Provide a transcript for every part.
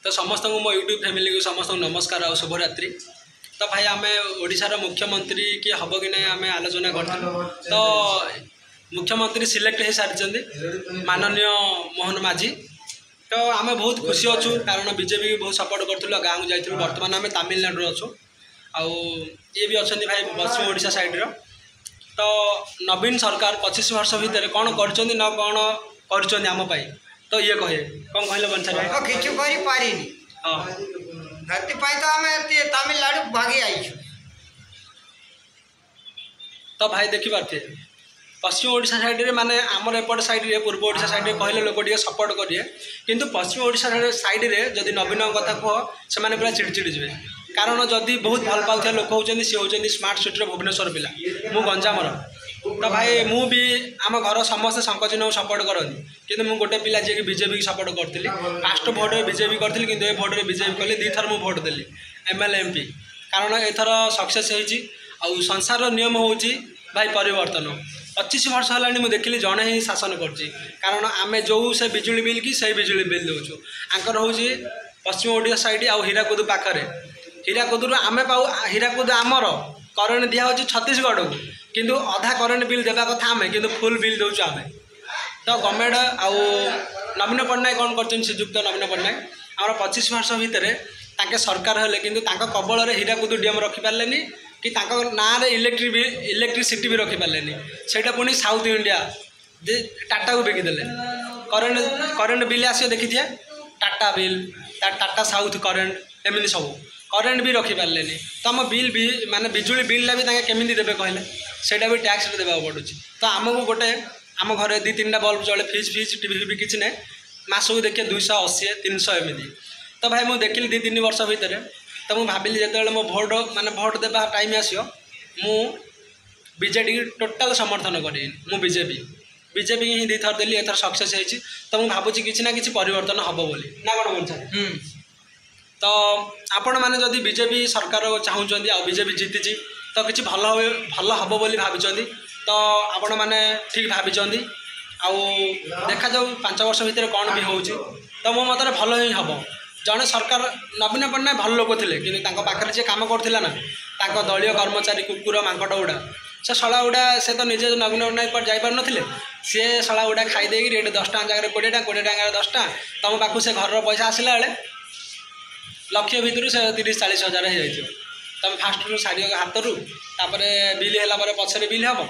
तो समस्त मो यूट्यूब फैमिली को समस्त नमस्कार और शुभरात्रि। तो भाई आम ओडिशार मुख्यमंत्री किए हम कि ना आम आलोचना करूँ। तो मुख्यमंत्री सिलेक्ट हो सारी माननीय मोहन माझी। तो आम बहुत खुशी अच्छु कारण बीजेपी बहुत सपोर्ट करूँ गाँव को जाइए। बर्तमान आम तमिलनाडु अच्छु आउ ये भी अच्छा भाई पश्चिम ओडिशा साइड। तो नवीन सरकार 25 वर्ष भितर कौन कर कौन करमपाई तो ये कहे कौन कहले बंशारी भाई किछु करि पारिनी। हाँ तो आम तमिलनाडु भागी आई। तो भाई देखी पारे पश्चिम ओडिशा साइड रे माने आमर एपट साइड रे पूर्व ओडिशा साइड रे कहले लोक टिके सपोर्ट करिए किंतु पश्चिम ओडिशा साइड रे जदि नवीन कथा कह से माने पूरा चिड़चिड़ी जिवे कारण जदि बहुत भल पाउथिया लोक होचंदी से होचंदी स्मार्ट सिटी रे भुवनेश्वर पिला मु गंजामर। तो भाई मु भी आम घर समस्त संकोचिन को सपोर्ट करती किंतु मु गोटे पिला जी बीजेपी की सपोर्ट करी फास्ट भोट बीजेपी करी किंतु ए भोट बीजेपी कली 2 थर मु भोट देली एमएलए एमपी कारण एथर सक्सेस होइची। आउ संसार नियम होउची भाई परिवर्तन 25 वर्ष है मुझे देखिली जड़े ही शासन कर कारण आम जो से बिजुली बिल कि से बिजुली बिल दौचु आंकर हूँ पश्चिम ओडिशा साइड आउ हीराकुद पाखे हीराकुद आम पाऊ हीराकुद आमर करेन्ट दिया छत्तीसगढ़ को किंतु अधा करेन्ट बिल देवा कथा आम कि फुल बिल दौचु आम। तो गवर्नमेंट आउ नवीन पट्टनायक कौन कर श्रीजुक्त नवीन पट्टनायक आम 25 वर्ष भितर ताके सरकार हेले किंतु तांका कबल हीराकुद डीएम रखिपारे कि ना इलेक्ट्रिसिटी भी रखिपारे से पुणी साउथ इंडिया जे टाटा को बिकिदेले करेन्ट बिल आस देखी थे Tata bill Tata south current एमती सब करेन्ट भी रखिपारे तो आम बिल भी माने बिजुली बिल्ला भी केमी देवे कहले सेटा भी टैक्स देवा पड़ू। तो आमको गोटे आम घर 2-3टा बल्ब चले फ्रिज टीवी भी किसी ना मास को देखिए 280 300 एमती। तो भाई मुझे देखिली 2-3 वर्ष भितर तो मुझे भाविली जो मो भोट माने भोट देवा टाइम आसो मु बीजेडी टोटाल समर्थन करी मु बीजेपी ही 2 थर देली एथर सक्सेस होती। तो मुझे भावुँ कि ना कि परिवर्तन हम बोली ना कौन बोल। तो आपण मैंने जदि बीजेपी सरकार चाहूँगी आ बीजेपी जीति तो किसी भल हम बोली भाई। तो आपण मैंने ठीक भाई आउ देखा जाऊ 5 वर्ष भितर कौन भी हो तो मो मत भल ही हम जड़े सरकार नवीन पट्टनायक भल लोक थे कि पाखे जी कम करा ना दलीय कर्मचारी कुकुर मांकड़ गुड़ा से शला गुड़ा से तो निजे नवीन पट्टनायक पर जापार ना सी शला गुड़ा खाईदे रेट 10 टଙ୍କା जगह 20 टଙ୍କା 20 टଙ୍କା 10 टଙ୍କା तुम पाक से घर पैसा आसला बेले लक्ष्य भितर से 30-40 हजार हो जाए तुम फास्ट रू साड़ी हाथ रू बिल है पछरे बिल हम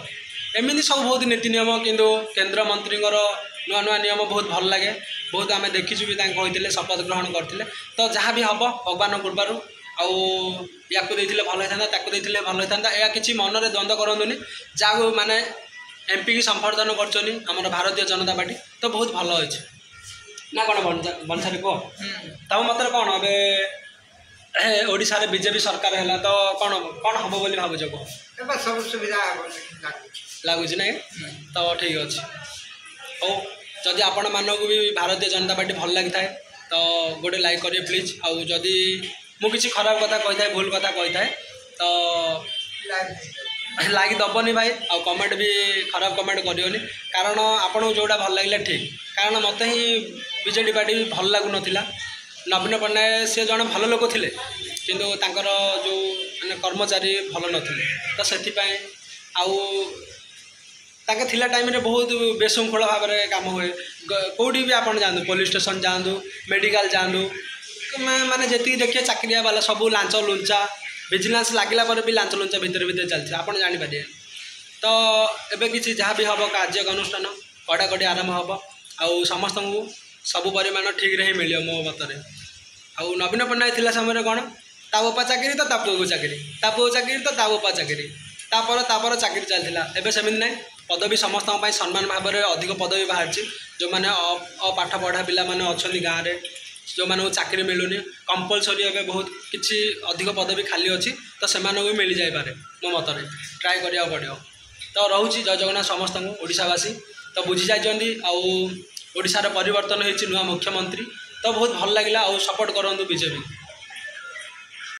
एमती सब बहुत नीति नियम किंतु केंद्र मंत्री नुआ नुआ नियम बहुत भल लगे बहुत आम देखीचु भी कहते शपथ ग्रहण करते। तो जहाँ भी हम भगवान कृपार या भल होता भल होता या कि मन में द्वंद्व करूँ जहाँ माने एमपी की संवर्धन कर भारतीय जनता पार्टी तो बहुत भल अच्छे ना कौन बंशारी कह तब मत कौन ए ओडिशा रे बीजेपी सरकार है तो कौन कौन हम बोली भावुच कह सब सुविधा लगुच ना तो ठीक अच्छे हो जदि आपण मानक भी भारतीय जनता पार्टी भल लगी थाए तो गोटे लाइक करिए प्लीज। आउ जदि मु किसी खराब कथा कही था भूल कथा कही था तो लाइक दबनी भाई आउ कमेंट भी खराब कमेंट करियोनी कारण आपको जोड़ा भल लगे ठीक कारण मत ही बीजेडी पार्टी भल लगुन नवीन पट्टनायक सी जड़े भल लोक थे किंतु तांकर जो माने कर्मचारी भल नथिले तो से आउ ताके थिला टाइम रे बहुत बेशृंखला भाव में काम हुए कौटी भी आप जातु पुलिस स्टेशन जातु मेडिकल जातु माने जी देखिए चाकरिया वाला सब लांच लुंचा विजिलेंस लगिला भी लांच लुंचा भितर भितर चलती आप जापर। तो एबे किसी जहाँ भी हम कार्य अनुष्ठान कड़ाकड़ी आरंभ हम आउ समस्त को सब परिमाण ठीक ही मिले मो मत। आउ नवीन पट्टनायक थिला समय कौन ता बापा चाकरी तो ता पुओ चाकरी ता पुओ चाकरी तो ता बापा चाकरी तापर चाकरी चलता एवं सेमती ना पदवी समस्त सम्मान भाव में अधिक पदवी बाहर जो मैंने अपाठ पढ़ा पिला माने अच्छा गाँव में जो मैंने चाकरी मिलूनी कंपलसरी एवं बहुत किसी अधिक पदवी खाली अच्छी तो से भी मिल जापे मो मत ट्राए करा पड़ो। तो रोचे जय जगन्नाथ समस्त ओडिशावासी तो बुझी जाइए आउ ओडिशार परिवर्तन होती नुआ मुख्यमंत्री तो बहुत भल लगे आउ सपोर्ट करूँ बीजेपी।